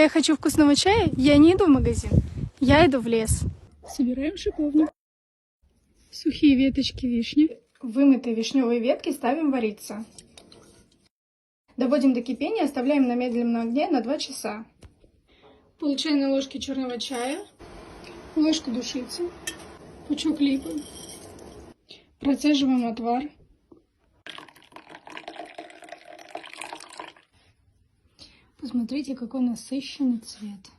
Я хочу вкусного чая, я не иду в магазин, я иду в лес. Собираем шиповник. Сухие веточки вишни. Вымытые вишневые ветки ставим вариться. Доводим до кипения, оставляем на медленном огне на 2 часа. Пол чайной ложки черного чая, ложку душицы, пучок липы. Процеживаем отвар. Посмотрите, какой насыщенный цвет.